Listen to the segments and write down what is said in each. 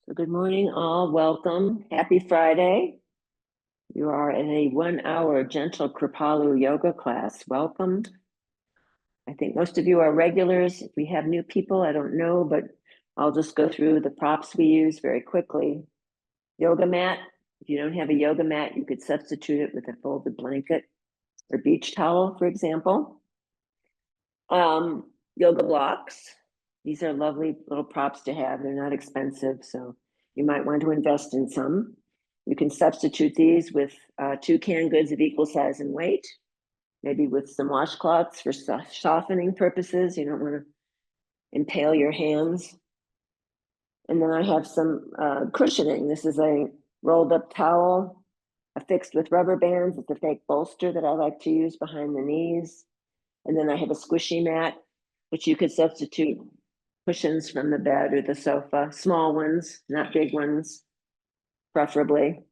So good morning, all. Welcome. Happy Friday. You are in a 1-hour gentle Kripalu yoga class. Welcome. I think most of you are regulars. If we have new people, I don't know, but I'll just go through the props we use very quickly. Yoga mat. If you don't have a yoga mat, you could substitute it with a folded blanket or beach towel, for example. Yoga blocks. These are lovely little props to have. They're not expensive, so you might want to invest in some. You can substitute these with 2 canned goods of equal size and weight, maybe with some washcloths for softening purposes. You don't want to impale your hands. And then I have some cushioning. This is a rolled up towel affixed with rubber bands. It's a fake bolster that I like to use behind the knees. And then I have a squishy mat, which you could substitute cushions from the bed or the sofa, small ones, not big ones, preferably.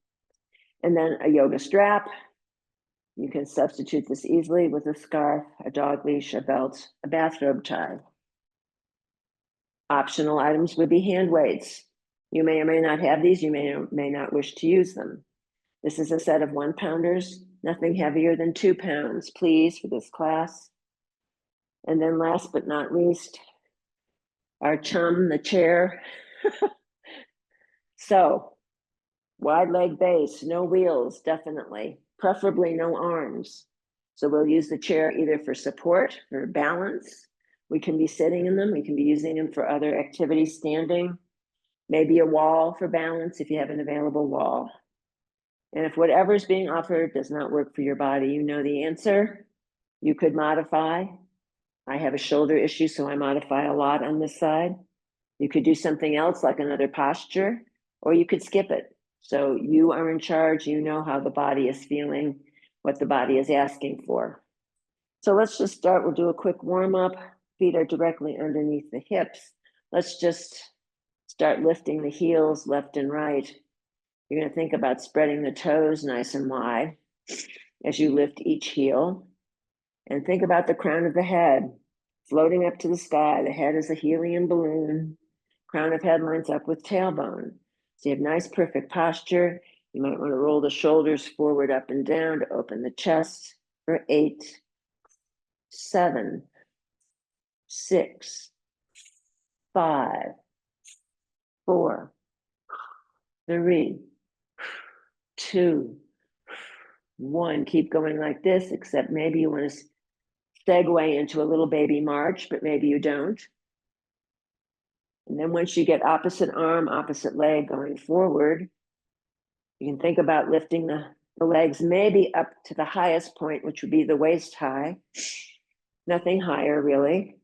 And then a yoga strap. You can substitute this easily with a scarf, a dog leash, a belt, a bathrobe tie. Optional items would be hand weights. You may or may not have these. You may or may not wish to use them. This is a set of 1-pounders, nothing heavier than 2 pounds, please, for this class. And then last but not least, our chum, the chair. So, wide leg base, no wheels, definitely, preferably no arms. So we'll use the chair either for support, for balance. We can be sitting in them. We can be using them for other activities, standing, maybe a wall for balance if you have an available wall. And if whatever's being offered does not work for your body, you know the answer. You could modify. I have a shoulder issue, so I modify a lot on this side. You could do something else like another posture, or you could skip it. So you are in charge. You know how the body is feeling, what the body is asking for. So let's just start. We'll do a quick warm up. Feet are directly underneath the hips. Let's just start lifting the heels left and right. You're going to think about spreading the toes nice and wide as you lift each heel. And think about the crown of the head floating up to the sky. The head is a helium balloon. Crown of head lines up with tailbone. So you have nice, perfect posture. You might want to roll the shoulders forward, up and down to open the chest for 8, 7, 6, 5, 4, 3, 2, 1. Keep going like this, except maybe you want to segue into a little baby march, but maybe you don't. And then once you get opposite arm, opposite leg going forward, you can think about lifting the legs maybe up to the highest point, which would be the waist high. Nothing higher, really.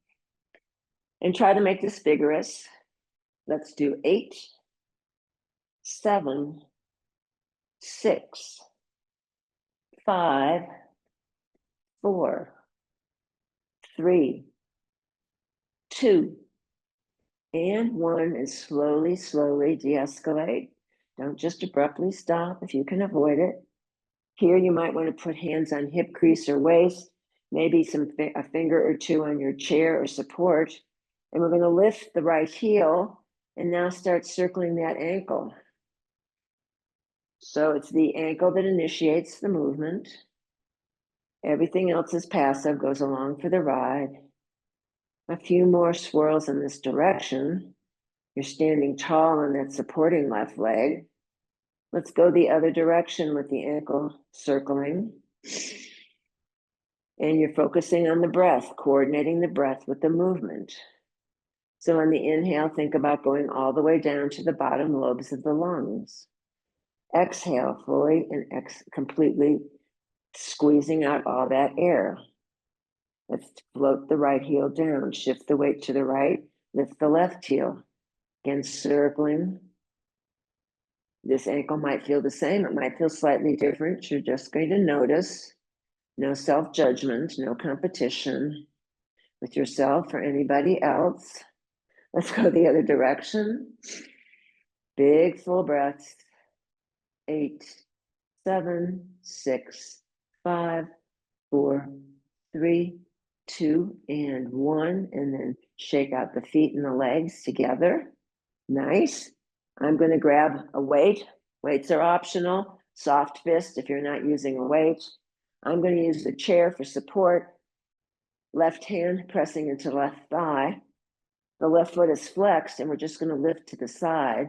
And try to make this vigorous. Let's do 8, 7, 6, 5, 4, 3, 2, and 1, and slowly, slowly de-escalate. Don't just abruptly stop if you can avoid it. Here you might want to put hands on hip crease or waist, maybe a finger or two on your chair or support. And we're going to lift the right heel and now start circling that ankle. So it's the ankle that initiates the movement. Everything else is passive, goes along for the ride. A few more swirls in this direction. You're standing tall on that supporting left leg. Let's go the other direction with the ankle circling. And you're focusing on the breath, coordinating the breath with the movement. So on the inhale, think about going all the way down to the bottom lobes of the lungs. Exhale fully and completely squeezing out all that air. Let's float the right heel down, shift the weight to the right, lift the left heel. Again, circling. This ankle might feel the same. It might feel slightly different. You're just going to notice. No self-judgment, no competition with yourself or anybody else. Let's go the other direction. Big full breaths. 8, 7, 6, 5, 4, 3, 2, and 1. And then shake out the feet and the legs together. Nice. I'm going to grab a weight. Weights are optional. Soft fist if you're not using a weight. I'm going to use the chair for support. Left hand pressing into left thigh. The left foot is flexed and we're just going to lift to the side.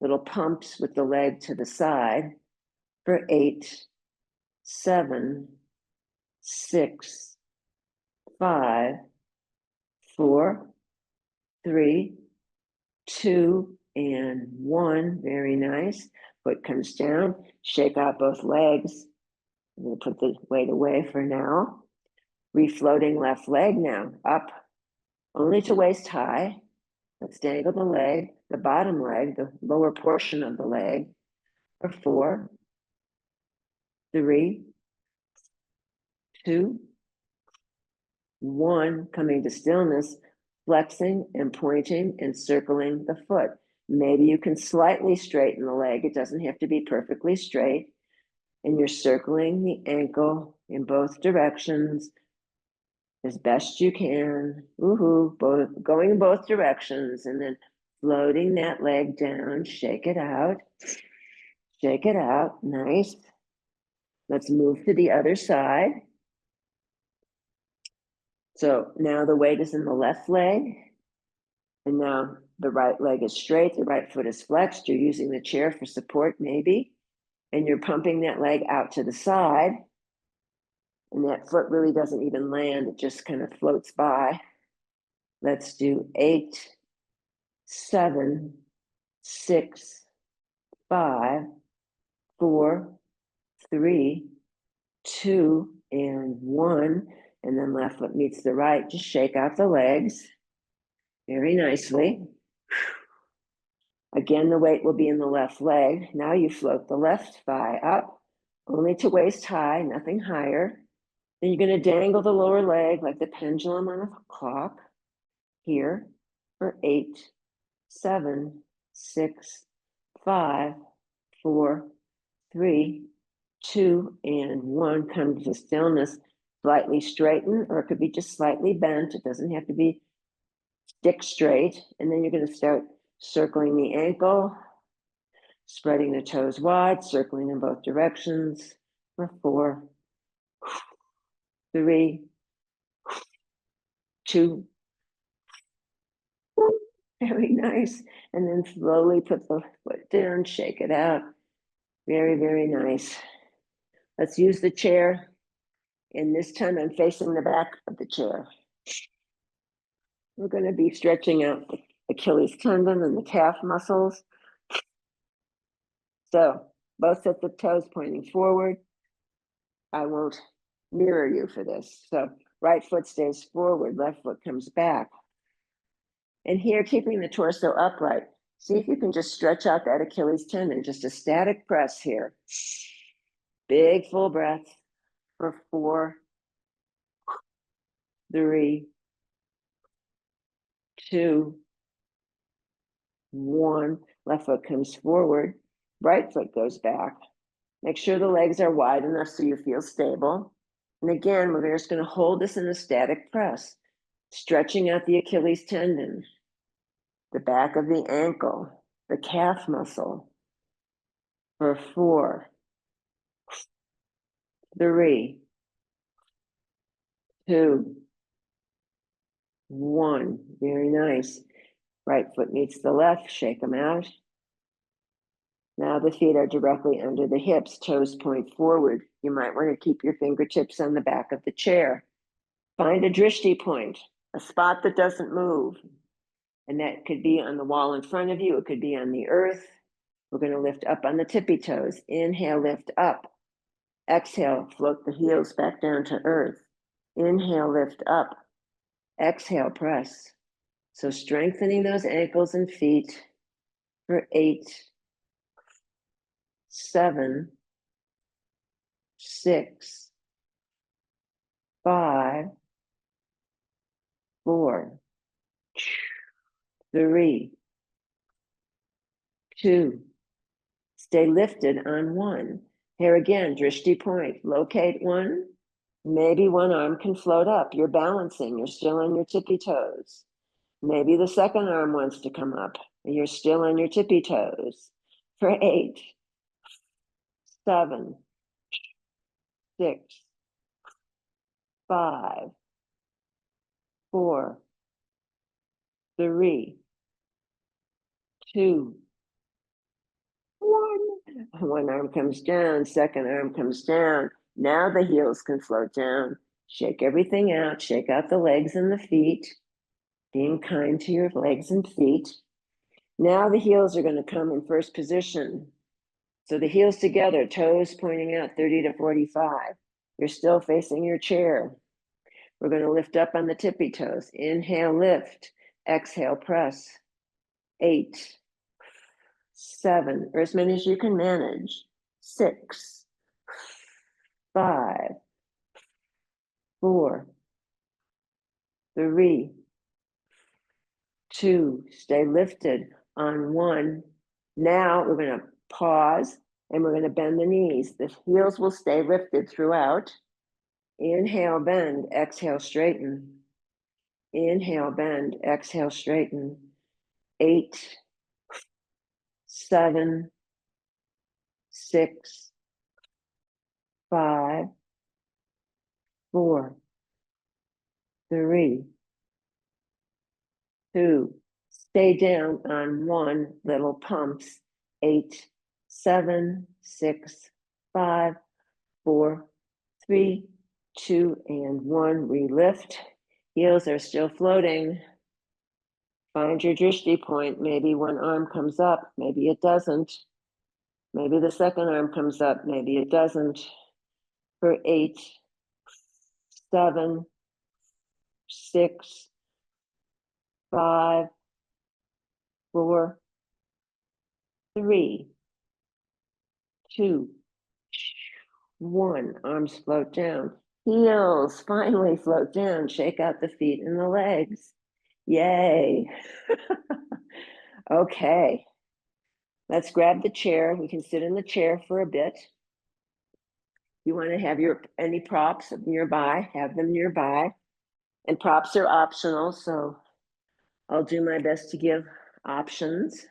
Little pumps with the leg to the side for 8, 7, 6, 5, 4, 3, 2, and 1. Very nice. Foot comes down. Shake out both legs. I'm going to put the weight away for now. Refloating left leg now. Up. Only to waist high. Let's dangle the leg, the bottom leg, the lower portion of the leg. For 4, 3, 2, 1. Coming to stillness. Flexing and pointing and circling the foot. Maybe you can slightly straighten the leg. It doesn't have to be perfectly straight. And you're circling the ankle in both directions as best you can. Woohoo, going in both directions and then floating that leg down. Shake it out. Shake it out. Nice. Let's move to the other side. So now the weight is in the left leg. And now the right leg is straight, the right foot is flexed. You're using the chair for support, maybe. And you're pumping that leg out to the side. And that foot really doesn't even land, it just kind of floats by. Let's do 8, 7, 6, 5, 4, 3, 2, and 1. And then left foot meets the right. Just shake out the legs very nicely. Again, the weight will be in the left leg. Now you float the left thigh up, only to waist high, nothing higher. Then you're going to dangle the lower leg like the pendulum on a clock here for 8, 7, 6, 5, 4, 3, 2, and 1. Come to stillness. Slightly straighten, or it could be just slightly bent. It doesn't have to be stick straight. And then you're going to start circling the ankle, spreading the toes wide, circling in both directions for 4, 3, 2. Very nice. And then slowly put the foot down, shake it out. Very, very nice. Let's use the chair. And this time I'm facing the back of the chair. We're going to be stretching out the Achilles tendon and the calf muscles. So both sets of toes pointing forward. I won't mirror you for this. So right foot stays forward, left foot comes back. And here, keeping the torso upright, see if you can just stretch out that Achilles tendon, just a static press here. Big full breath for 4, 3, 2, 1. Left foot comes forward, right foot goes back. Make sure the legs are wide enough so you feel stable. And again, we're just going to hold this in a static press, stretching out the Achilles tendon, the back of the ankle, the calf muscle for 4, 3, 2, 1. Very nice. Right foot meets the left, shake them out. Now the feet are directly under the hips, toes point forward. You might want to keep your fingertips on the back of the chair. Find a drishti point, a spot that doesn't move. And that could be on the wall in front of you. It could be on the earth. We're going to lift up on the tippy toes. Inhale, lift up. Exhale, float the heels back down to earth. Inhale, lift up. Exhale, press. So strengthening those ankles and feet for 8, 7, 6, 5, 4, 3, 2. Stay lifted on 1. Here again, drishti point. Locate 1. Maybe one arm can float up. You're balancing. You're still on your tippy toes. Maybe the second arm wants to come up. And you're still on your tippy toes. For 8, 7, 6, 5, 4, 3, 2, 1. One arm comes down, second arm comes down. Now the heels can float down. Shake everything out. Shake out the legs and the feet. Being kind to your legs and feet. Now the heels are going to come in first position. So the heels together, toes pointing out 30 to 45. You're still facing your chair. We're going to lift up on the tippy toes. Inhale, lift. Exhale, press. 8, 7, or as many as you can manage. 6, 5, 4, 3, 2. Stay lifted on 1. Now we're going to pause and we're going to bend the knees. The heels will stay lifted throughout. Inhale, bend. Exhale, straighten. Inhale, bend. Exhale, straighten. 8, 7, 6, 5, 4, 3, 2. Stay down on 1. Little pumps. 8, 7, 6, 5, 4, 3, 2, and 1. We lift. Heels are still floating. Find your drishti point. Maybe one arm comes up. Maybe it doesn't. Maybe the second arm comes up. Maybe it doesn't. For 8, 7, 6, 5, 4, 3, 2, 1. Arms float down. Heels finally float down. Shake out the feet and the legs. Yay. Okay. Let's grab the chair. We can sit in the chair for a bit. You want to have any props nearby, have them nearby. And props are optional, so I'll do my best to give options.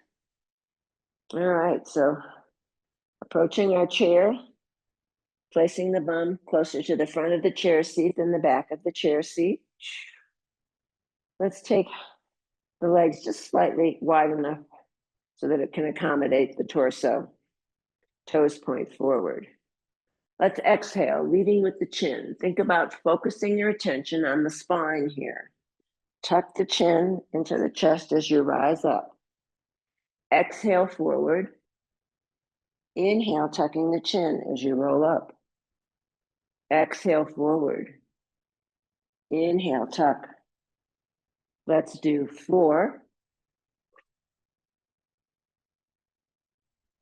All right, so approaching our chair, placing the bum closer to the front of the chair seat than the back of the chair seat. Let's take the legs just slightly wide enough so that it can accommodate the torso. Toes point forward. Let's exhale, leading with the chin. Think about focusing your attention on the spine here. Tuck the chin into the chest as you rise up. Exhale forward. Inhale, tucking the chin as you roll up. Exhale forward. Inhale, tuck. Let's do 4,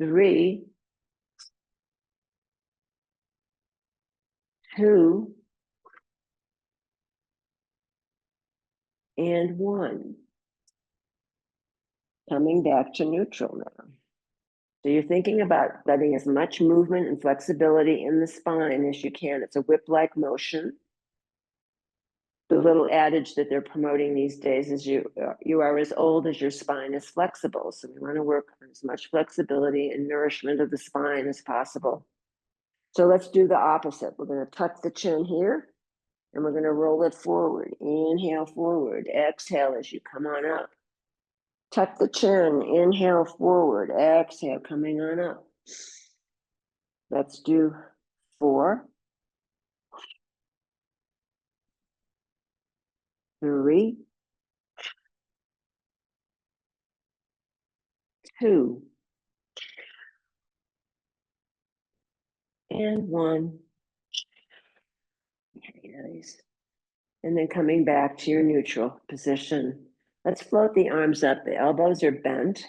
3, 2, and 1. Coming back to neutral now. So you're thinking about letting as much movement and flexibility in the spine as you can. It's a whip-like motion. The little adage that they're promoting these days is you are as old as your spine is flexible. So we want to work on as much flexibility and nourishment of the spine as possible. So let's do the opposite. We're going to tuck the chin here and we're going to roll it forward. Inhale forward. Exhale as you come on up. Tuck the chin. Inhale forward. Exhale coming on up. Let's do 4, 3, 2, and 1. Very nice. And then coming back to your neutral position. Let's float the arms up. The elbows are bent.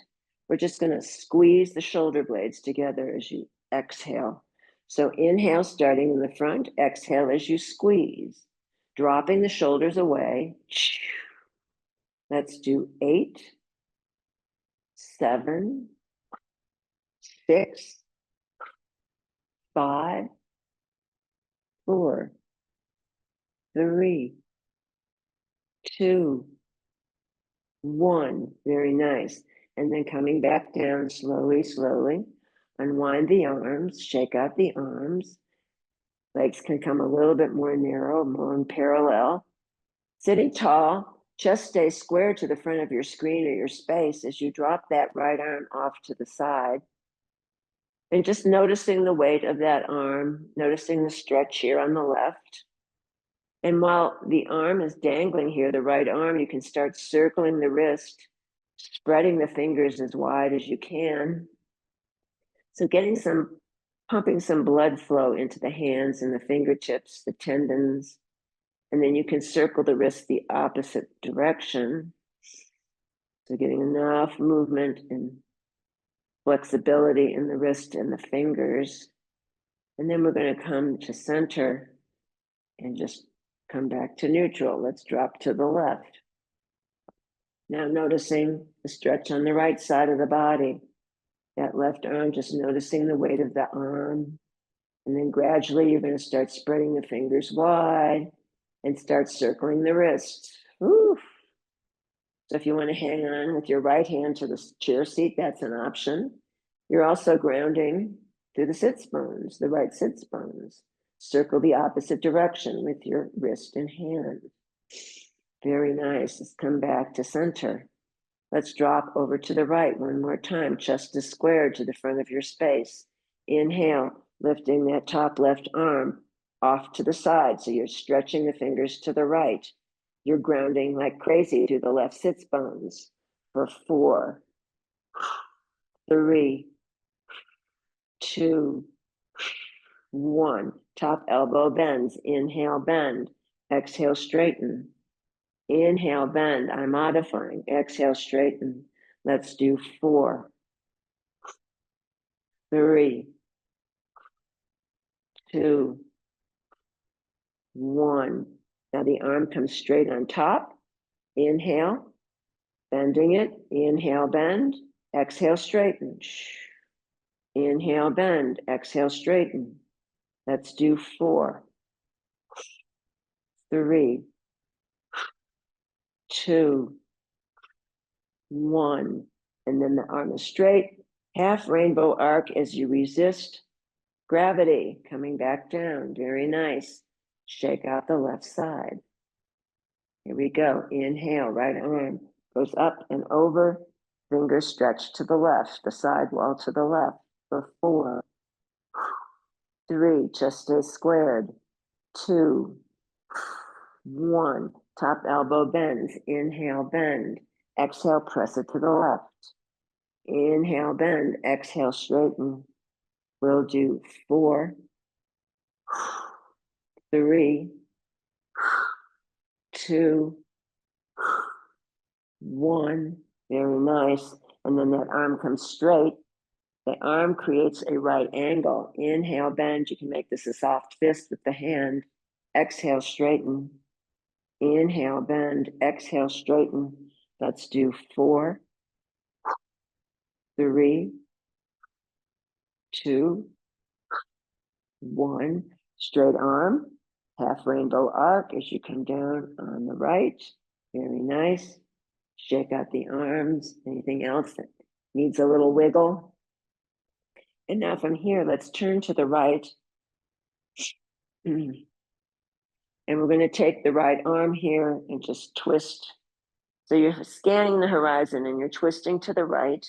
We're just going to squeeze the shoulder blades together as you exhale. So inhale, starting in the front. Exhale as you squeeze. Dropping the shoulders away. Let's do 8, 7, 6, 5, 4, 3, 2, 1. Very nice. and then coming back down slowly, slowly. Unwind the arms, shake out the arms. Legs can come a little bit more narrow, more in parallel. Sitting tall, chest stays square to the front of your screen or your space as you drop that right arm off to the side. And just noticing the weight of that arm, noticing the stretch here on the left. And while the arm is dangling here, the right arm, you can start circling the wrist, spreading the fingers as wide as you can. So pumping some blood flow into the hands and the fingertips, the tendons, and then you can circle the wrist the opposite direction. So getting enough movement and flexibility in the wrist and the fingers. And then we're going to come to center and just come back to neutral. Let's drop to the left. Now noticing the stretch on the right side of the body. That left arm, just noticing the weight of the arm. And then gradually you're going to start spreading the fingers wide and start circling the wrist. Woo. So if you want to hang on with your right hand to the chair seat, that's an option. You're also grounding through the sits bones, the right sits bones. Circle the opposite direction with your wrist and hand. Very nice. Let's come back to center. Let's drop over to the right one more time. Chest is squared to the front of your space. Inhale, lifting that top left arm off to the side. So you're stretching the fingers to the right. You're grounding like crazy through the left sits bones for 4, 3, 2, 1. Top elbow bends. Inhale, bend. Exhale, straighten. Inhale, bend. I'm modifying. Exhale, straighten. Let's do 4, 3, 2, 1. Now the arm comes straight on top. Inhale, bending it. Inhale, bend. Exhale, straighten. Inhale, bend. Exhale, straighten. Let's do 4, 3, 2, 1. And then the arm is straight. Half rainbow arc as you resist gravity coming back down. Very nice. Shake out the left side. Here we go. Inhale, right arm goes up and over. Fingers stretch to the left, the side wall to the left. For 4, 3, chest stays squared. 2, 1. Top elbow bends. Inhale, bend. Exhale, press it to the left. Inhale, bend. Exhale, straighten. We'll do 4, 3, 2, 1. Very nice. And then that arm comes straight. The arm creates a right angle. Inhale, bend. You can make this a soft fist with the hand. Exhale, straighten. Inhale, bend. Exhale, straighten. Let's do 4, 3, 2, 1. Straight arm. Half rainbow arc as you come down on the right. Very nice. Shake out the arms. Anything else that needs a little wiggle? And now from here, let's turn to the right. And we're going to take the right arm here and just twist. So you're scanning the horizon and you're twisting to the right.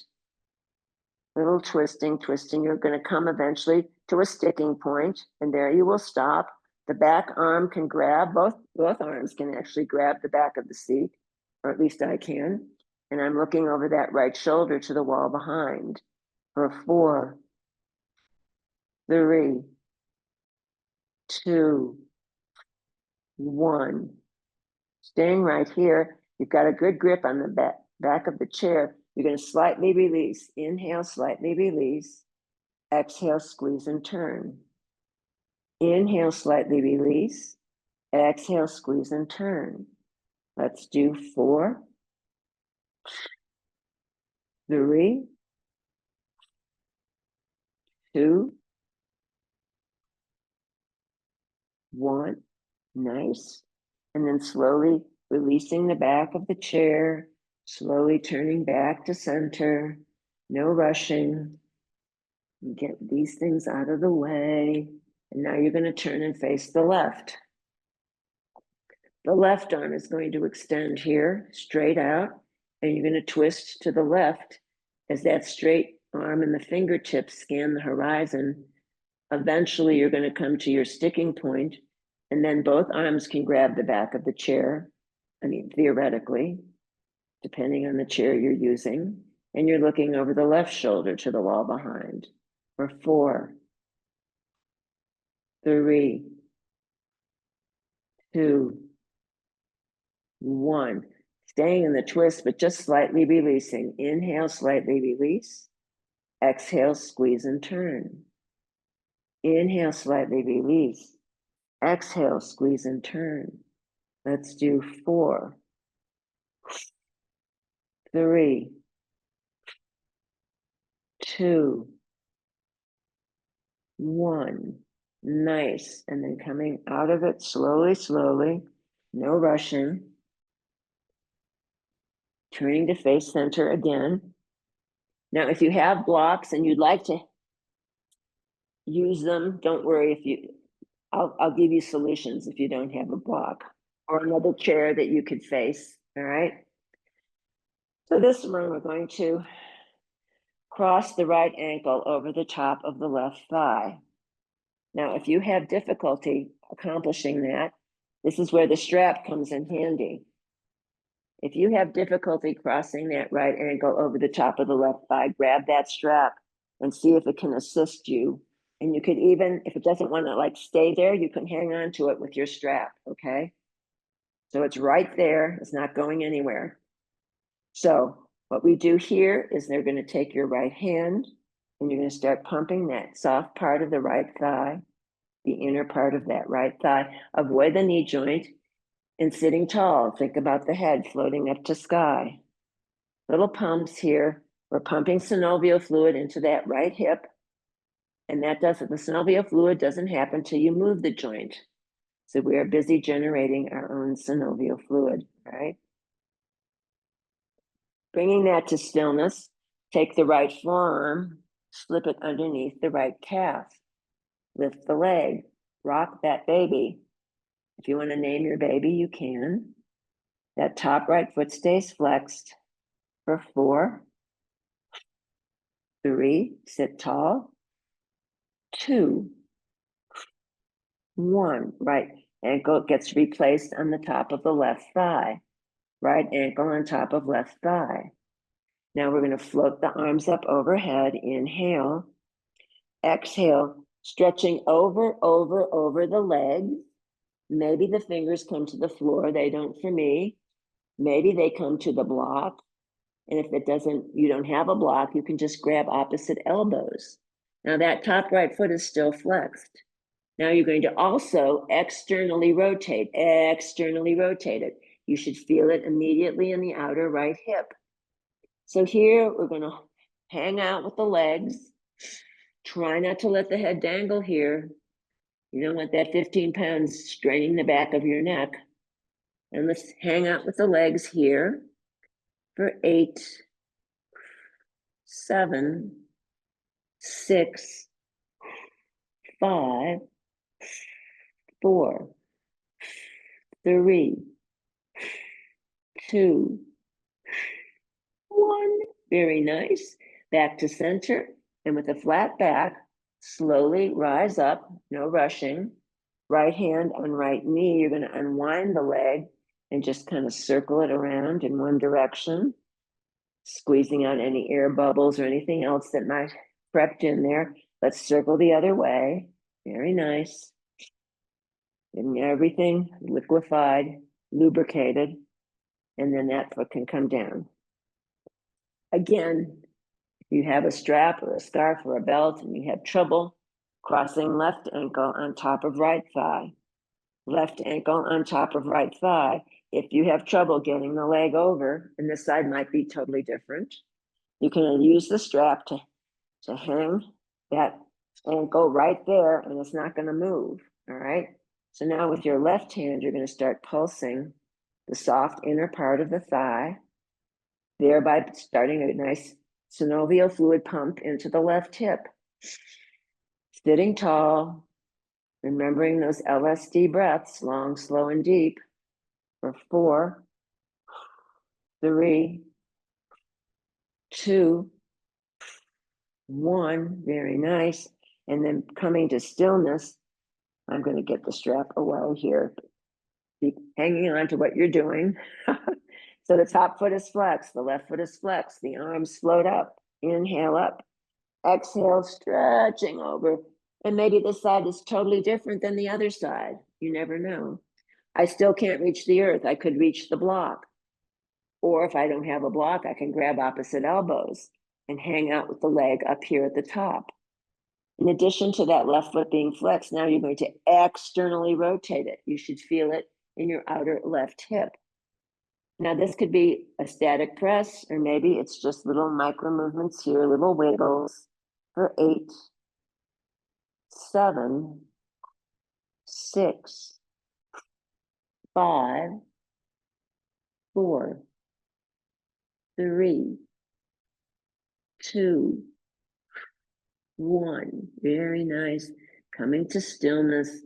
Little twisting, twisting. You're going to come eventually to a sticking point, and there you will stop. The back arm can grab, both arms can actually grab the back of the seat, or at least I can. And I'm looking over that right shoulder to the wall behind for 4, 3, 2, 1. Staying right here. You've got a good grip on the back of the chair. You're going to slightly release. Inhale, slightly release. Exhale, squeeze and turn. Inhale, slightly release. Exhale, squeeze and turn. Let's do 4, 3, 2, 1. Nice. And then slowly releasing the back of the chair, Slowly turning back to center, no rushing. Get these things out of the way. And now you're going to turn and face the left. The left arm is going to extend here, straight out, and you're going to twist to the left as that straight arm and the fingertips scan the horizon. Eventually, you're going to come to your sticking point, and then both arms can grab the back of the chair. I mean, theoretically, depending on the chair you're using, and you're looking over the left shoulder to the wall behind. For 4, 3, 2, 1. Staying in the twist, but just slightly releasing. Inhale, slightly release. Exhale, squeeze and turn. Inhale, slightly release. Exhale, squeeze and turn. Let's do 4, 3, 2, 1. Nice. And then coming out of it slowly, slowly, no rushing. Turning to face center again. Now, if you have blocks and you'd like to use them, don't worry if you, I'll give you solutions if you don't have a block or another chair that you could face, all right? So this one, we're going to cross the right ankle over the top of the left thigh. Now, if you have difficulty accomplishing that, this is where the strap comes in handy. If you have difficulty crossing that right ankle over the top of the left thigh, grab that strap and see if it can assist you. And you could even, if it doesn't want to like stay there, you can hang on to it with your strap, okay? So it's right there, it's not going anywhere. So what we do here is they're going to take your right hand and you're going to start pumping that soft part of the right thigh, the inner part of that right thigh. Avoid the knee joint. And sitting tall, think about the head floating up to sky. Little pumps here. We're pumping synovial fluid into that right hip. And that doesn't, the synovial fluid doesn't happen till you move the joint. So we are busy generating our own synovial fluid, right? Bringing that to stillness, take the right forearm, slip it underneath the right calf. Lift the leg, rock that baby. If you want to name your baby, you can. That top right foot stays flexed for 4, 3, sit tall, 2, 1. Right ankle gets replaced on the top of the left thigh. Right ankle on top of left thigh. Now we're going to float the arms up overhead. Inhale. Exhale, stretching over the legs. Maybe the fingers come to the floor. They don't for me. Maybe they come to the block. And if it doesn't, you don't have a block, you can just grab opposite elbows. Now that top right foot is still flexed. Now you're going to also externally rotate it. You should feel it immediately in the outer right hip. So here we're going to hang out with the legs. Try not to let the head dangle here. You don't want that 15 pounds straining the back of your neck. And let's hang out with the legs here for 8, 7, 6, 5, 4, 3, 2, 1. Very nice. Back to center. And with a flat back, slowly rise up, no rushing. Right hand on right knee, you're going to unwind the leg and just kind of circle it around in one direction, squeezing out any air bubbles or anything else that might have crept in there. Let's circle the other way. Very nice. And everything liquefied, lubricated, and then that foot can come down. Again, if you have a strap or a scarf or a belt and you have trouble crossing left ankle on top of right thigh, left ankle on top of right thigh. If you have trouble getting the leg over, and this side might be totally different, you can use the strap to hang that ankle right there, and it's not going to move, all right? So now with your left hand, you're going to start pulsing the soft inner part of the thigh. thereby starting a nice synovial fluid pump into the left hip. Sitting tall, remembering those LSD breaths, long, slow, and deep, for 4, 3, 2, 1, very nice. And then coming to stillness, I'm going to get the strap away here. Keep hanging on to what you're doing. So the top foot is flexed, the left foot is flexed, the arms float up, inhale up, exhale, stretching over. And maybe this side is totally different than the other side. You never know. I still can't reach the earth. I could reach the block. Or if I don't have a block, I can grab opposite elbows and hang out with the leg up here at the top. In addition to that left foot being flexed, now you're going to externally rotate it. You should feel it in your outer left hip. Now this could be a static press, or maybe it's just little micro movements here, little wiggles for 8, 7, 6, 5, 4, 3, 2, 1. Very nice. Coming to stillness,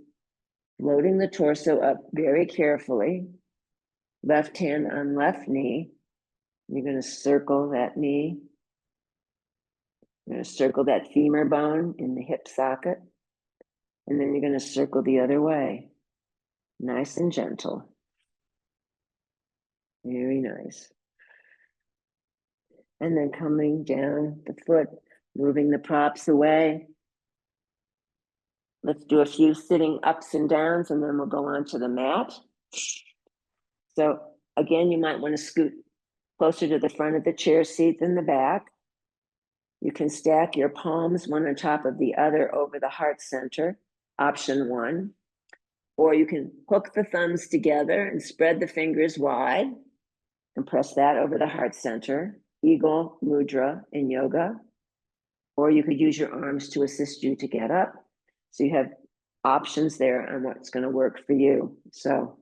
floating the torso up very carefully. Left hand on left knee. You're going to circle that knee. You're going to circle that femur bone in the hip socket. And then you're going to circle the other way. Nice and gentle. Very nice. And then coming down the foot, moving the props away. Let's do a few sitting ups and downs, and then we'll go on to the mat. So again, you might want to scoot closer to the front of the chair seat than the back. You can stack your palms one on top of the other over the heart center, option 1. Or you can hook the thumbs together and spread the fingers wide and press that over the heart center, Eagle Mudra in yoga. Or you could use your arms to assist you to get up. So you have options there on what's going to work for you. So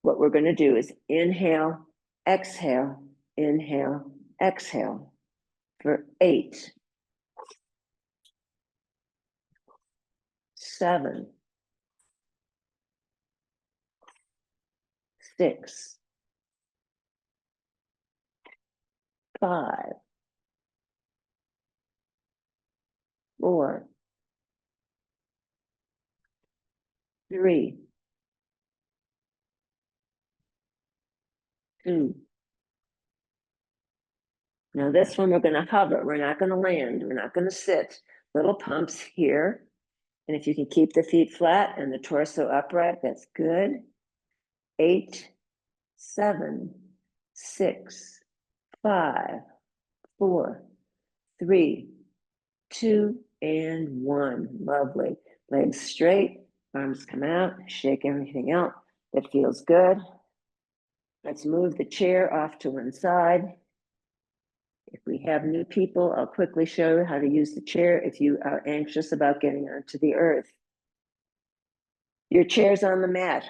what we're going to do is inhale, exhale, for 8, 7, 6, 5, 4, 3, 2. Now this one we're going to hover. We're not going to land. We're not going to sit. Little pumps here. And if you can keep the feet flat and the torso upright, that's good. 8, 7, 6, 5, 4, 3, 2, and 1. Lovely. Legs straight, arms come out, shake everything out. That feels good. Let's move the chair off to one side. If we have new people, I'll quickly show you how to use the chair if you are anxious about getting onto the earth. Your chair's on the mat.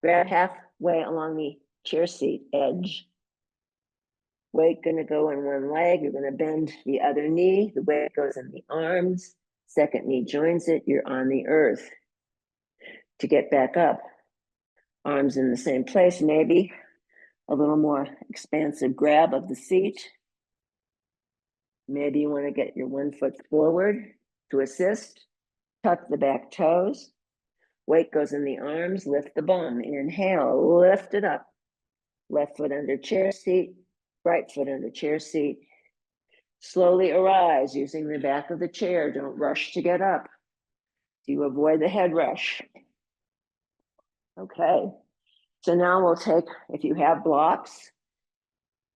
Grab halfway along the chair seat edge. Weight gonna go in one leg. You're gonna bend the other knee. The weight goes in the arms. Second knee joins it. You're on the earth. To get back up, arms in the same place, maybe a little more expansive grab of the seat. Maybe you want to get your one foot forward to assist. Tuck the back toes. Weight goes in the arms. Lift the bum. Inhale, lift it up. Left foot under chair seat. Right foot under chair seat. Slowly arise using the back of the chair. Don't rush to get up. You avoid the head rush. Okay. So now we'll take, if you have blocks,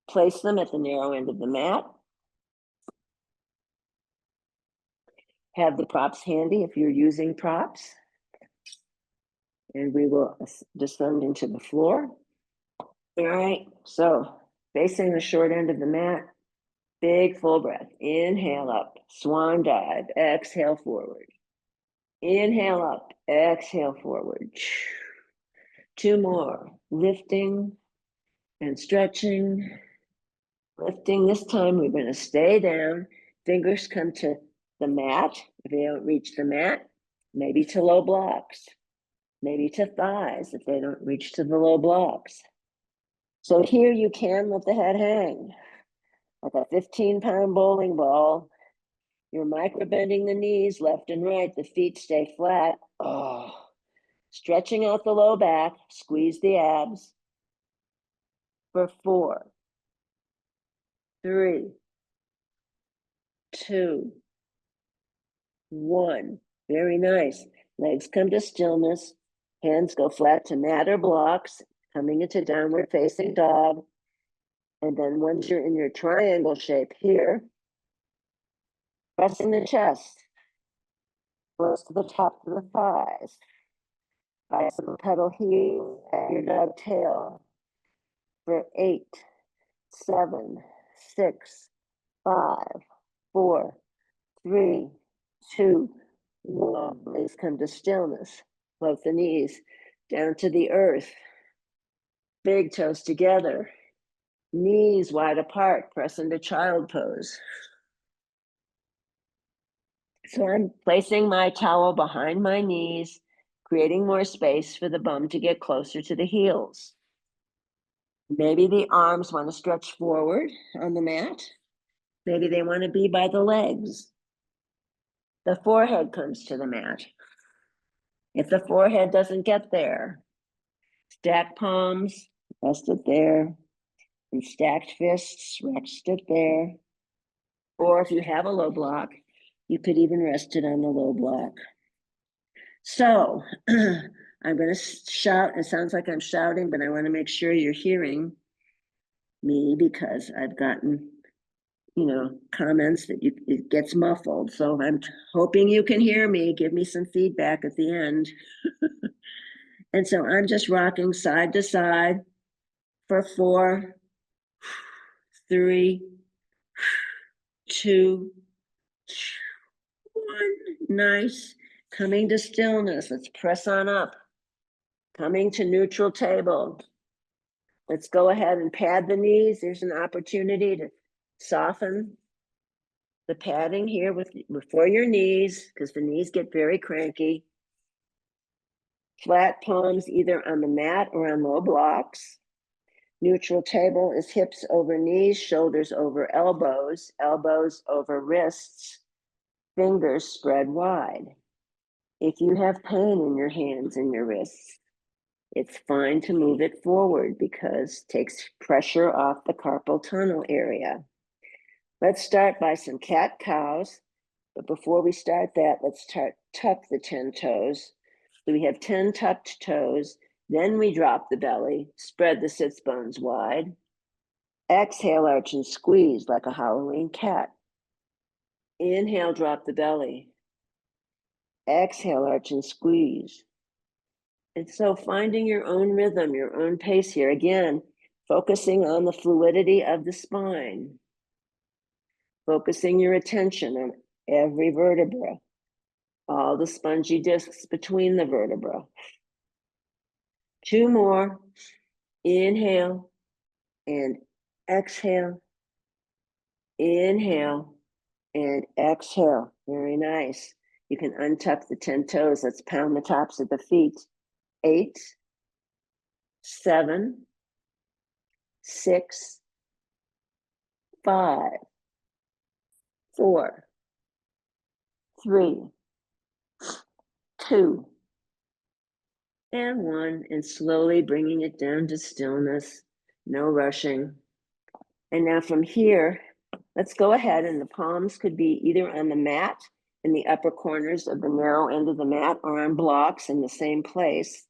place them at the narrow end of the mat. Have the props handy if you're using props. And we will descend into the floor. All right, so facing the short end of the mat, big full breath. Inhale up, swan dive, exhale forward. Inhale up, exhale forward. 2 more, lifting and stretching Lifting this time, we're going to stay down. Fingers come to the mat. If they don't reach the mat, maybe to low blocks, maybe to thighs if they don't reach to the low blocks. So here you can let the head hang like a 15-pound bowling ball. You're micro bending the knees left and right. The feet stay flat. Oh, stretching out the low back. Squeeze the abs. For 4, 3, 2, 1. Very nice. Legs come to stillness. Hands go flat to mat or blocks, coming into downward facing dog. And then once you're in your triangle shape here, pressing the chest, close to the top of the thighs. Bicycle pedal heel at your dog tail. For 8, 7, 6, 5, 4, 3, 2, 1. Please come to stillness. Float the knees down to the earth. Big toes together. Knees wide apart. Press into child pose. So I'm placing my towel behind my knees, creating more space for the bum to get closer to the heels. Maybe the arms want to stretch forward on the mat. Maybe they want to be by the legs. The forehead comes to the mat. If the forehead doesn't get there, stack palms, rest it there, and stacked fists, rest it there. Or if you have a low block, you could even rest it on the low block. So I'm going to shout. It sounds like I'm shouting, but I want to make sure you're hearing me because I've gotten, comments that it gets muffled. So I'm hoping you can hear me. Give me some feedback at the end. And so I'm just rocking side to side for 4, 3, 2, 1. Nice. Coming to stillness. Let's press on up. Coming to neutral table. Let's go ahead and pad the knees. There's an opportunity to soften the padding here before your knees, because the knees get very cranky. Flat palms either on the mat or on low blocks. Neutral table is hips over knees, shoulders over elbows, elbows over wrists, fingers spread wide. If you have pain in your hands and your wrists, it's fine to move it forward because it takes pressure off the carpal tunnel area. Let's start by some cat-cows. But before we start that, let's tuck the 10 toes. So we have 10 tucked toes. Then we drop the belly, spread the sits bones wide. Exhale, arch and squeeze like a Halloween cat. Inhale, drop the belly. Exhale, arch and squeeze. And so finding your own rhythm, your own pace here. Again, focusing on the fluidity of the spine. Focusing your attention on every vertebra. All the spongy discs between the vertebra. 2 more. Inhale and exhale. Inhale and exhale. Very nice. You can untuck the 10 toes. Let's pound the tops of the feet. 8, 7, 6, 5, 4, 3, 2, and 1. And slowly bringing it down to stillness. No rushing. And now from here, let's go ahead, and the palms could be either on the mat in the upper corners of the narrow end of the mat or on blocks in the same place.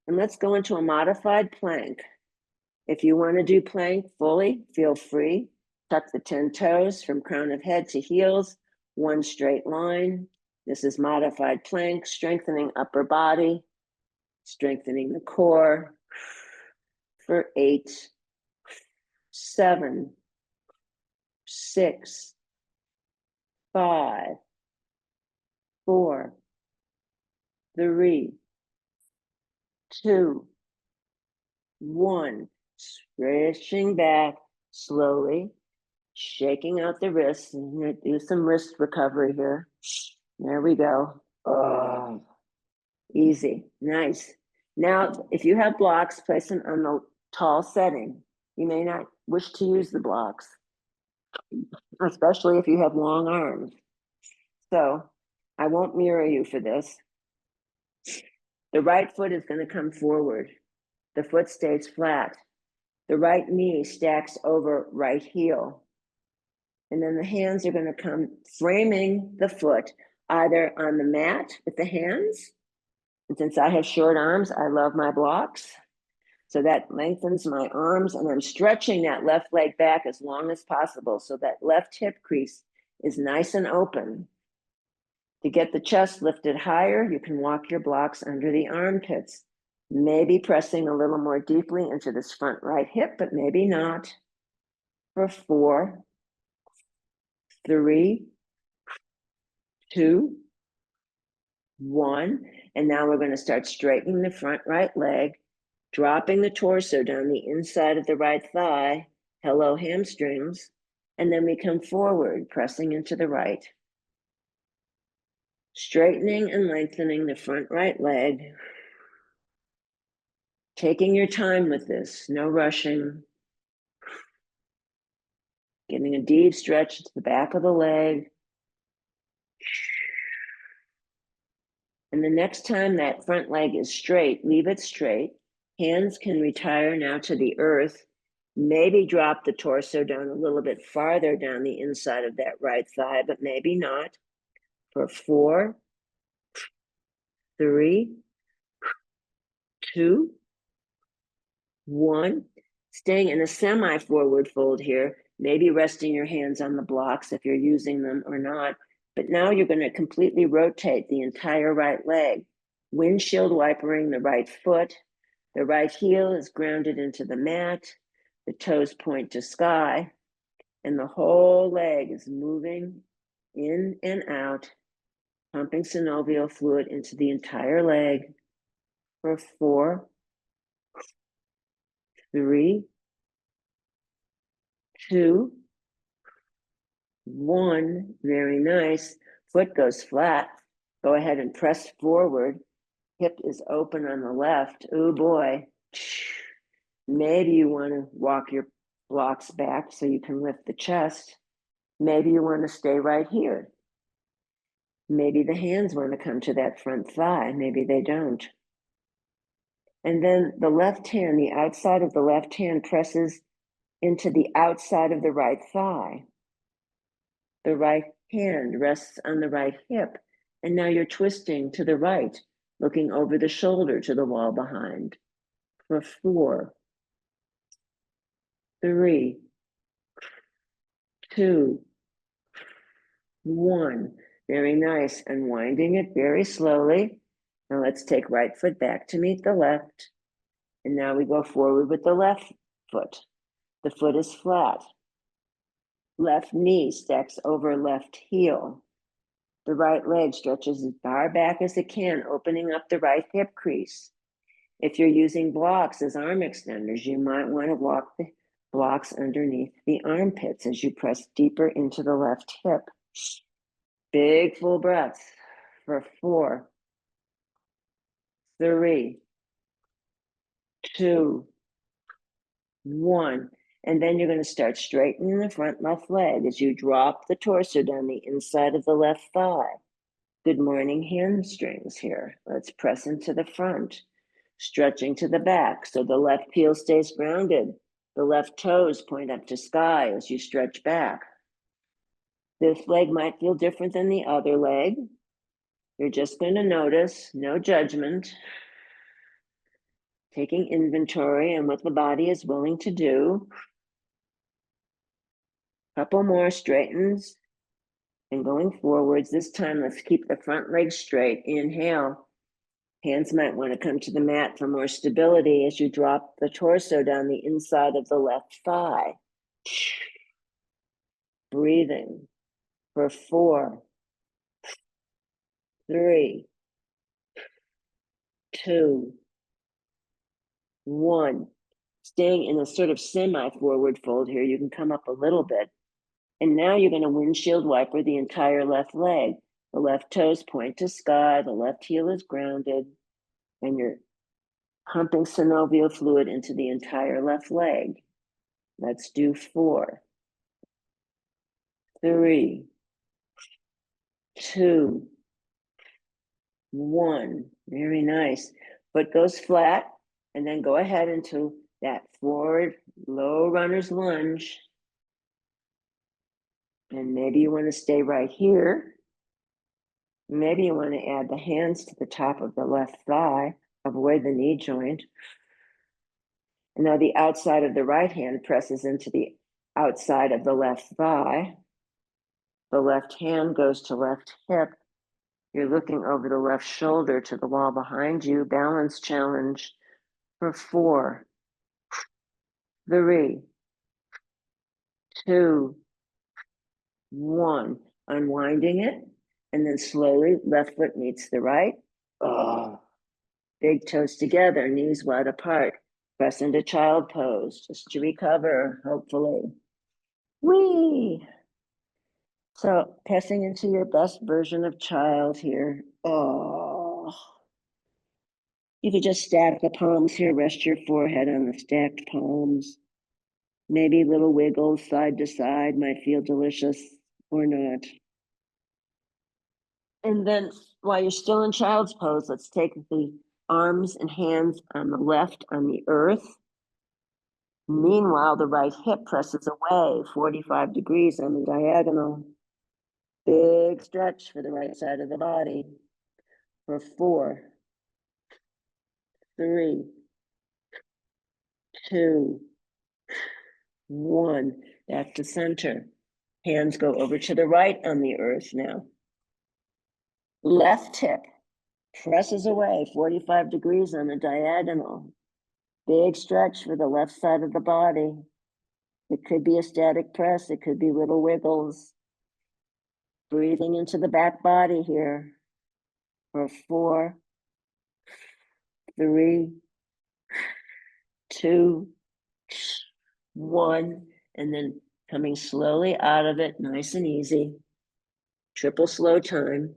And let's go into a modified plank. If you want to do plank fully, feel free. Tuck the 10 toes from crown of head to heels, one straight line. This is modified plank, strengthening upper body, strengthening the core for 8, 7, 6, 5, 4, 3, 2, 1. Stretching back, Slowly shaking out the wrists. I'm going to do some wrist recovery here. There we go. Oh, easy. Nice. Now, if you have blocks, place them on the tall setting. You may not wish to use the blocks, especially if you have long arms. So I won't mirror you for this. The right foot is going to come forward. The foot stays flat. The right knee stacks over right heel. And then the hands are going to come framing the foot either on the mat with the hands. And since I have short arms, I love my blocks. So that lengthens my arms, and I'm stretching that left leg back as long as possible so that left hip crease is nice and open. To get the chest lifted higher, you can walk your blocks under the armpits, maybe pressing a little more deeply into this front right hip, but maybe not. For 4, 3, 2, 1. And now we're going to start straightening the front right leg, dropping the torso down the inside of the right thigh. Hello, hamstrings. And then we come forward, pressing into the right. Straightening and lengthening the front right leg. Taking your time with this, no rushing. Getting a deep stretch to the back of the leg. And the next time that front leg is straight, leave it straight. Hands can retire now to the earth. Maybe drop the torso down a little bit farther down the inside of that right thigh, but maybe not. For 4, 3, 2, 1. Staying in a semi-forward fold here, maybe resting your hands on the blocks if you're using them or not. But now you're going to completely rotate the entire right leg, windshield wipering the right foot. The right heel is grounded into the mat. The toes point to sky, and the whole leg is moving in and out, pumping synovial fluid into the entire leg. For 4, 3, 2, 1. Very nice. Foot goes flat. Go ahead and press forward. Hip is open on the left. Oh boy. Maybe you want to walk your blocks back so you can lift the chest. Maybe you want to stay right here. Maybe the hands want to come to that front thigh. Maybe they don't. And then the left hand, the outside of the left hand presses into the outside of the right thigh. The right hand rests on the right hip. And now you're twisting to the right, looking over the shoulder to the wall behind. For 4, 3, 2, 1. Very nice. Unwinding it very slowly. Now let's take right foot back to meet the left. And now we go forward with the left foot. The foot is flat. Left knee stacks over left heel. The right leg stretches as far back as it can, opening up the right hip crease. If you're using blocks as arm extenders, you might want to walk the blocks underneath the armpits as you press deeper into the left hip. Big full breaths for 4, 3, 2, 1. And then you're going to start straightening the front left leg as you drop the torso down the inside of the left thigh. Good morning, hamstrings here. Let's press into the front, stretching to the back so the left heel stays grounded. The left toes point up to sky as you stretch back. This leg might feel different than the other leg. You're just going to notice, no judgment. Taking inventory and what the body is willing to do. Couple more straightens and going forwards. This time, let's keep the front leg straight. Inhale. Hands might want to come to the mat for more stability as you drop the torso down the inside of the left thigh. Breathing for 4, 3, 2, 1. staying in a sort of semi-forward fold here. You can come up a little bit. And now you're going to windshield wiper the entire left leg. The left toes point to sky, the left heel is grounded, and you're pumping synovial fluid into the entire left leg. Let's do 4, 3, 2, 1. Very nice. Foot goes flat, and then go ahead into that forward low runner's lunge. And maybe you want to stay right here. Maybe you want to add the hands to the top of the left thigh, avoid the knee joint. And now the outside of the right hand presses into the outside of the left thigh. The left hand goes to left hip. You're looking over the left shoulder to the wall behind you. Balance challenge for 4, 3, 2, 1. Unwinding it, and then slowly left foot meets the right. Oh, big toes together, knees wide apart. Press into child pose just to recover, hopefully. Whee! So passing into your best version of child here. Oh. You could just stack the palms here, rest your forehead on the stacked palms. Maybe little wiggles side to side might feel delicious or not. And then while you're still in child's pose, let's take the arms and hands on the left on the earth. Meanwhile, the right hip presses away 45 degrees on the diagonal. Big stretch for the right side of the body. For 4, 3, 2, 1. Back to center. Hands go over to the right on the earth now. Left hip presses away 45 degrees on the diagonal. Big stretch for the left side of the body. It could be a static press. It could be little wiggles. Breathing into the back body here for 4, 3, 2, 1. And then coming slowly out of it, nice and easy. Triple slow time.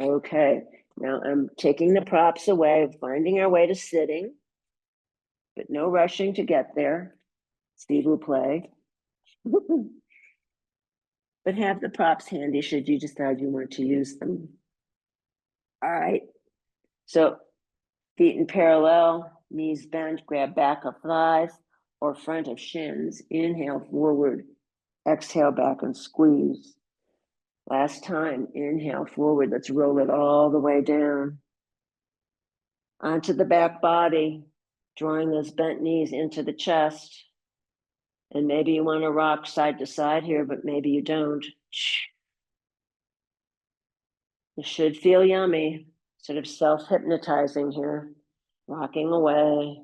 Okay, now I'm taking the props away, finding our way to sitting, but no rushing to get there. Steve will play. But have the props handy should you decide you want to use them. All right, so feet in parallel, knees bent, grab back of thighs or front of shins. Inhale forward, exhale back and squeeze. Last time, inhale forward, let's roll it all the way down. Onto the back body, drawing those bent knees into the chest. And maybe you want to rock side to side here, but maybe you don't. It should feel yummy, sort of self-hypnotizing here, rocking away,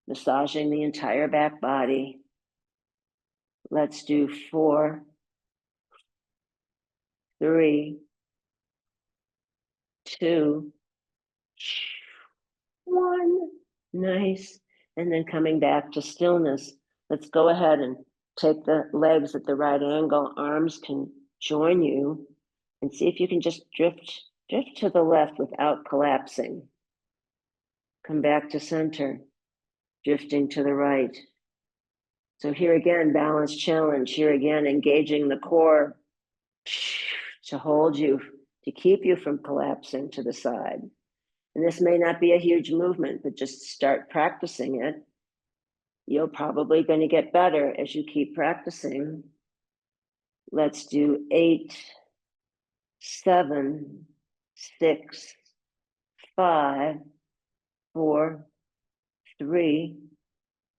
massaging the entire back body. Let's do 4, 3, 2, 1. Nice. And then coming back to stillness. Let's go ahead and take the legs at the right angle. Arms can join you, and see if you can just drift to the left without collapsing. Come back to center, drifting to the right. So here again, balance challenge. Here again, engaging the core to hold you, to keep you from collapsing to the side. And this may not be a huge movement, but just start practicing it. You're probably going to get better as you keep practicing. Let's do 8, 7, 6, 5, 4, 3,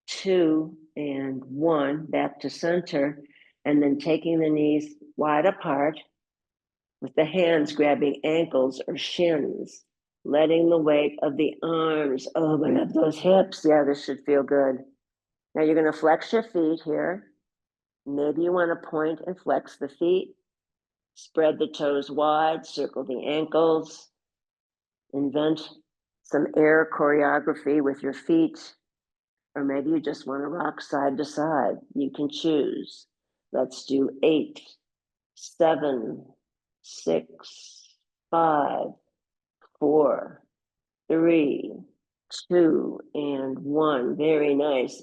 2, and 1. Back to center. And then taking the knees wide apart with the hands grabbing ankles or shins, letting the weight of the arms open up those hips. Yeah, this should feel good. Now you're going to flex your feet here. Maybe you want to point and flex the feet. Spread the toes wide, circle the ankles. Invent some air choreography with your feet. Or maybe you just want to rock side to side. You can choose. Let's do 8, 7, 6, 5, 4, 3, 2, and 1. Very nice.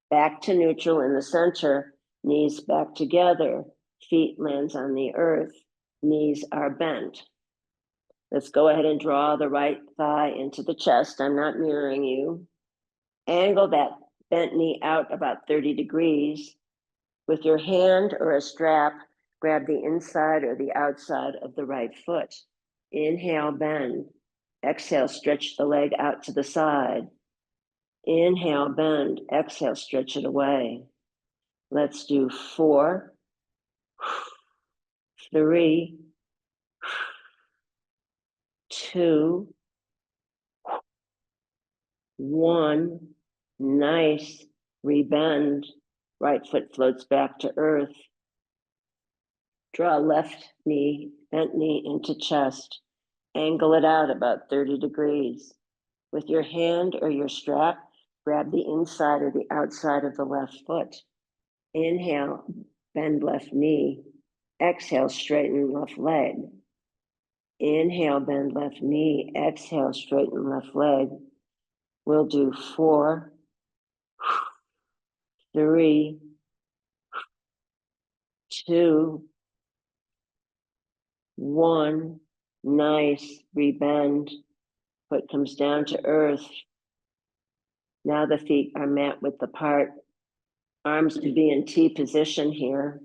Back to neutral in the center, knees back together, feet lands on the earth, knees are bent. Let's go ahead and draw the right thigh into the chest. I'm not mirroring you. Angle that bent knee out about 30 degrees. With your hand or a strap, grab the inside or the outside of the right foot. Inhale, bend. Exhale, stretch the leg out to the side. Inhale, bend. Exhale, stretch it away. Let's do 4, 3, 2, 1. Nice. Rebend. Right foot floats back to earth. Draw left knee, bent knee into chest. Angle it out about 30 degrees. With your hand or your strap, grab the inside or the outside of the left foot. Inhale, bend left knee. Exhale, straighten left leg. Inhale, bend left knee. Exhale, straighten left leg. We'll do 4, 3, 2, 1. Nice. Rebend. Foot comes down to earth. Now the feet are mat width apart. Arms to be in T position here.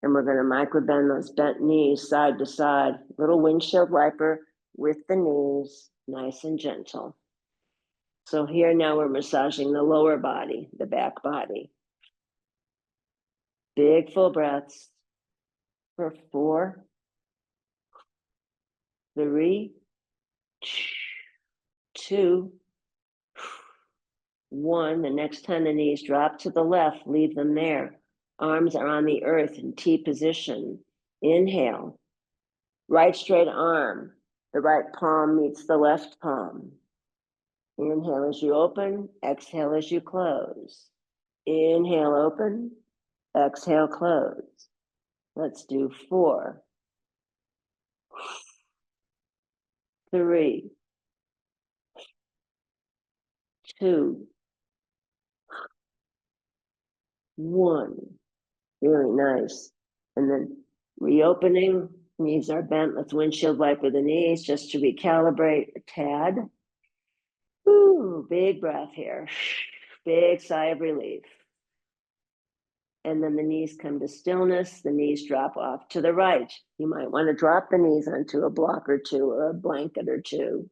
And we're going to micro bend those bent knees side to side. Little windshield wiper with the knees, nice and gentle. So here now we're massaging the lower body, the back body. Big full breaths for 4, 3, 2, 1. The next time the knees drop to the left, leave them there. Arms are on the earth in T position. Inhale. Right straight arm. The right palm meets the left palm. Inhale as you open. Exhale as you close. Inhale, open. Exhale, close. Let's do 4, 3, 2, 1. Very nice. And then reopening, knees are bent. Let's windshield wiper the knees just to recalibrate a tad. Ooh, big breath here. Big sigh of relief. And then the knees come to stillness. The knees drop off to the right. You might want to drop the knees onto a block or two or a blanket or two.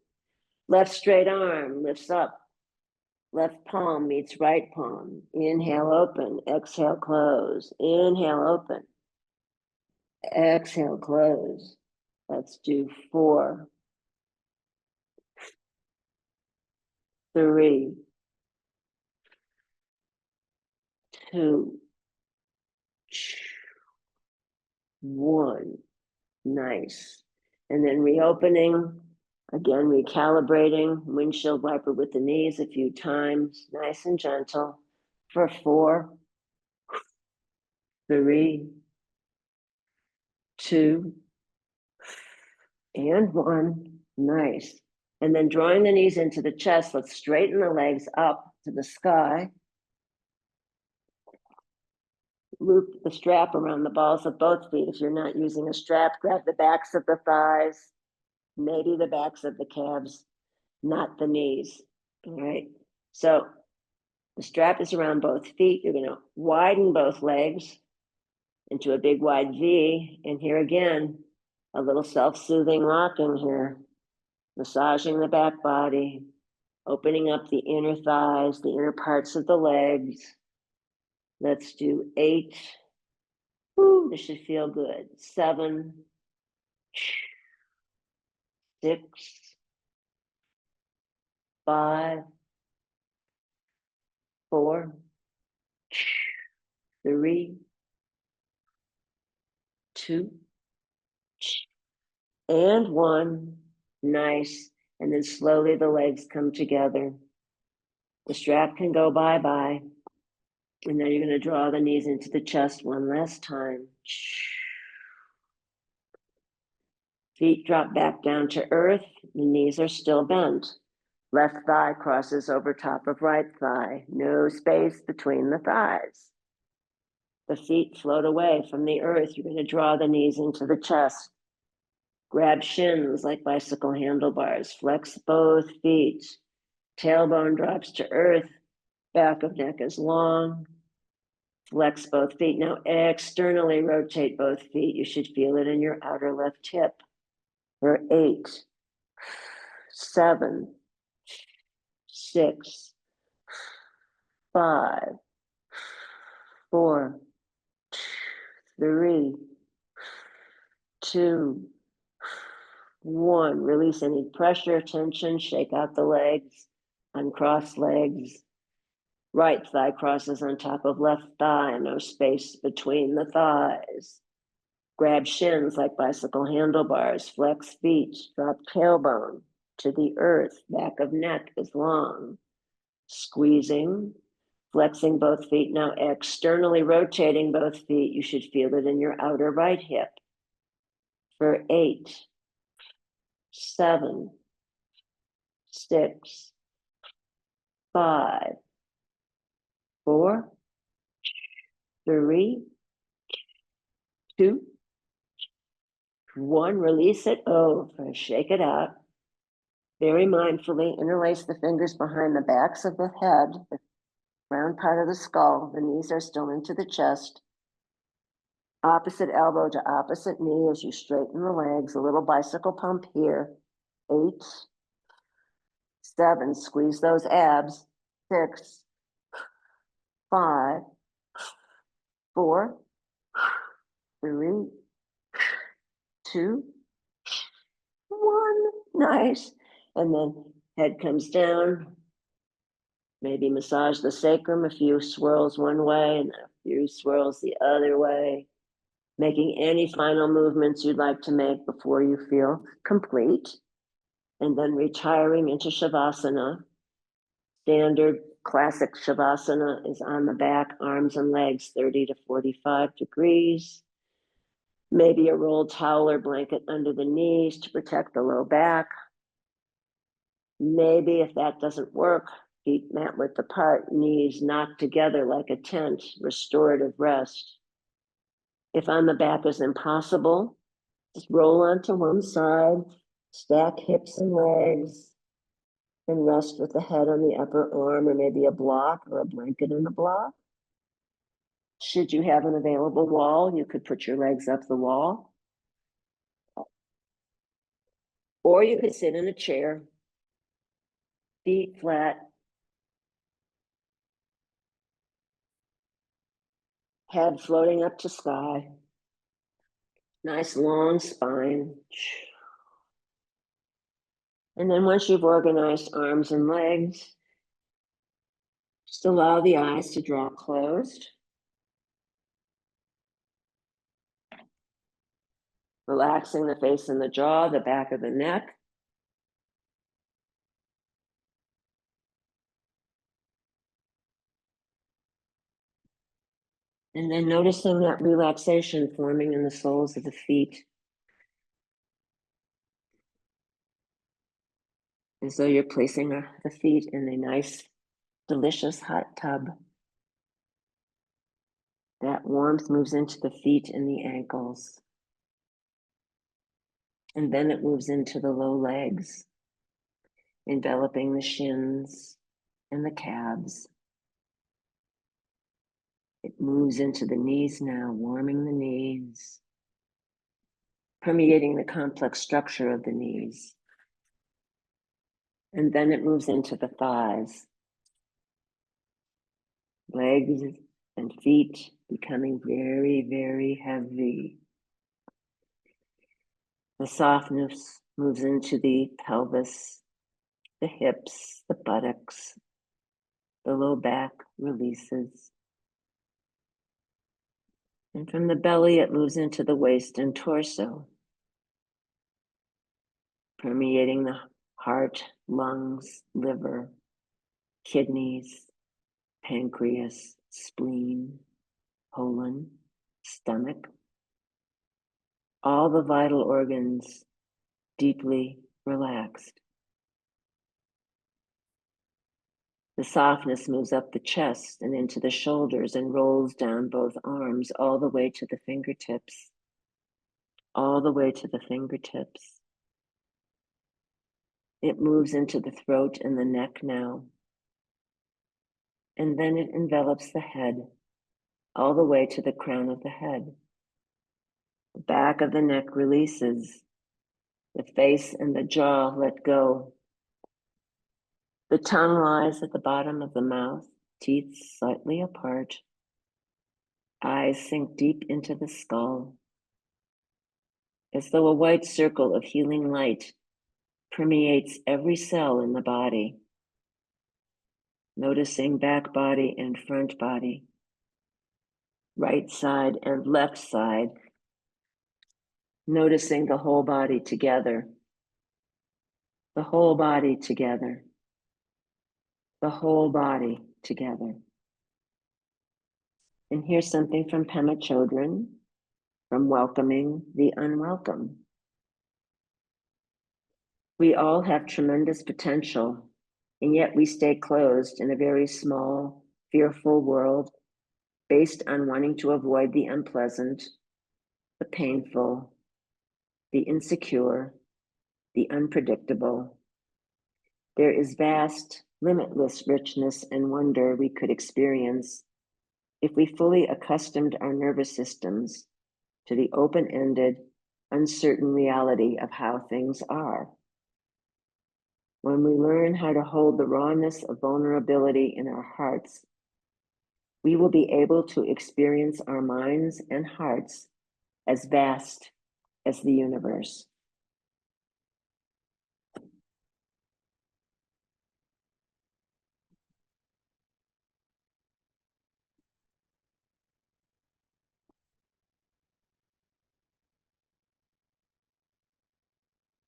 Left straight arm lifts up. Left palm meets right palm. Inhale, open. Exhale, close. Inhale, open. Exhale, close. Let's do 4, 3, 2, 1. Nice. And then reopening, again, recalibrating, windshield wiper with the knees a few times, nice and gentle for 4, 3, 2, and 1. Nice. And then drawing the knees into the chest, let's straighten the legs up to the sky. Loop the strap around the balls of both feet. If you're not using a strap, grab the backs of the thighs, maybe the backs of the calves, not the knees. All right. So the strap is around both feet. You're going to widen both legs into a big wide V. And here again, a little self-soothing rocking here, massaging the back body, opening up the inner thighs, the inner parts of the legs. Let's do 8. Ooh, this should feel good. 7, 6, 5, 4, 3, 2, and 1. Nice. And then slowly the legs come together. The strap can go bye-bye. And then you're going to draw the knees into the chest one last time. Feet drop back down to earth. The knees are still bent. Left thigh crosses over top of right thigh. No space between the thighs. The feet float away from the earth. You're going to draw the knees into the chest. Grab shins like bicycle handlebars. Flex both feet. Tailbone drops to earth. Back of neck is long. Flex both feet. Now externally rotate both feet. You should feel it in your outer left hip. For 8, 7, 6, 5, 4, 3, 2, 1. Release any pressure, tension, shake out the legs, uncross legs. Right thigh crosses on top of left thigh, no space between the thighs. Grab shins like bicycle handlebars, flex feet, drop tailbone to the earth, back of neck is long. Squeezing, flexing both feet, now externally rotating both feet. You should feel it in your outer right hip. For 8, 7, 6, 5, 4, 3, 2, 1. Release it over, shake it out. Very mindfully interlace the fingers behind the backs of the head, the round part of the skull. The knees are still into the chest. Opposite elbow to opposite knee as you straighten the legs. A little bicycle pump here. 8, 7, squeeze those abs. 6, 5, 4, 3, 2, 1. Nice. And then head comes down. Maybe massage the sacrum, a few swirls one way and a few swirls the other way. Making any final movements you'd like to make before you feel complete. And then retiring into Shavasana. Standard classic Shavasana is on the back, arms and legs 30 to 45 degrees. Maybe a rolled towel or blanket under the knees to protect the low back. Maybe if that doesn't work, feet mat width apart, knees knocked together like a tent, restorative rest. If on the back is impossible, just roll onto one side, stack hips and legs, and rest with the head on the upper arm, or maybe a block or a blanket in a block. Should you have an available wall, you could put your legs up the wall. Or you could sit in a chair, feet flat, head floating up to sky. Nice long spine. And then once you've organized arms and legs, just allow the eyes to draw closed. Relaxing the face and the jaw, the back of the neck. And then noticing that relaxation forming in the soles of the feet. As though you're placing the feet in a nice, delicious hot tub. That warmth moves into the feet and the ankles. And then it moves into the low legs, enveloping the shins and the calves. It moves into the knees now, warming the knees, permeating the complex structure of the knees. And then it moves into the thighs, legs and feet becoming very, very heavy. The softness moves into the pelvis, the hips, the buttocks, the low back releases. And from the belly, it moves into the waist and torso, permeating the heart, lungs, liver, kidneys, pancreas, spleen, colon, stomach, all the vital organs deeply relaxed. The softness moves up the chest and into the shoulders and rolls down both arms all the way to the fingertips, all the way to the fingertips. It moves into the throat and the neck now. And then it envelops the head all the way to the crown of the head. The back of the neck releases. The face and the jaw let go. The tongue lies at the bottom of the mouth, teeth slightly apart. Eyes sink deep into the skull, as though a white circle of healing light permeates every cell in the body. Noticing back body and front body, right side and left side. Noticing the whole body together, the whole body together, the whole body together. And here's something from Pema Chodron, from welcoming the unwelcome. We all have tremendous potential, and yet we stay closed in a very small, fearful world based on wanting to avoid the unpleasant, the painful, the insecure, the unpredictable. There is vast, limitless richness and wonder we could experience if we fully accustomed our nervous systems to the open-ended, uncertain reality of how things are. When we learn how to hold the rawness of vulnerability in our hearts, we will be able to experience our minds and hearts as vast as the universe.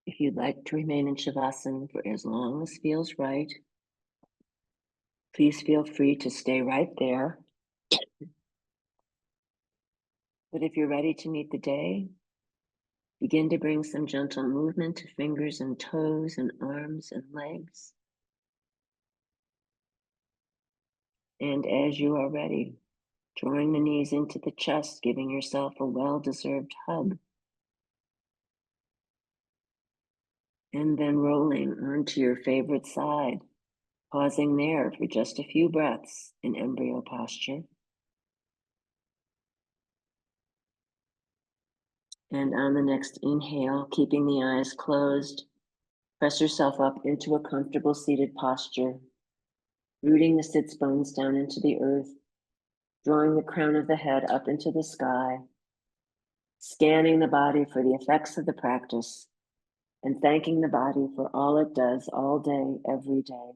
If you'd like to remain in Shavasana for as long as feels right, please feel free to stay right there. But if you're ready to meet the day, begin to bring some gentle movement to fingers and toes and arms and legs. And as you are ready, drawing the knees into the chest, giving yourself a well-deserved hug. And then rolling onto your favorite side, pausing there for just a few breaths in embryo posture. And on the next inhale, keeping the eyes closed, press yourself up into a comfortable seated posture, rooting the sits bones down into the earth, drawing the crown of the head up into the sky, scanning the body for the effects of the practice, and thanking the body for all it does all day, every day,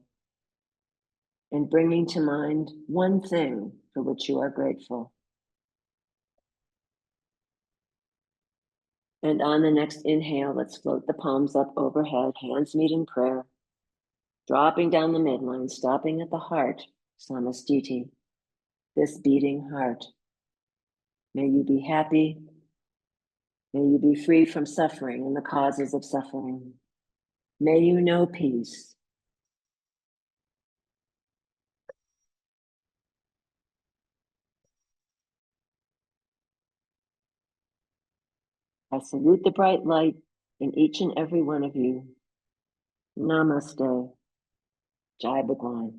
and bringing to mind one thing for which you are grateful. And on the next inhale, let's float the palms up overhead, hands meet in prayer, dropping down the midline, stopping at the heart, samastiti, this beating heart. May you be happy. May you be free from suffering and the causes of suffering. May you know peace. I salute the bright light in each and every one of you. Namaste. Jai Bhagwan.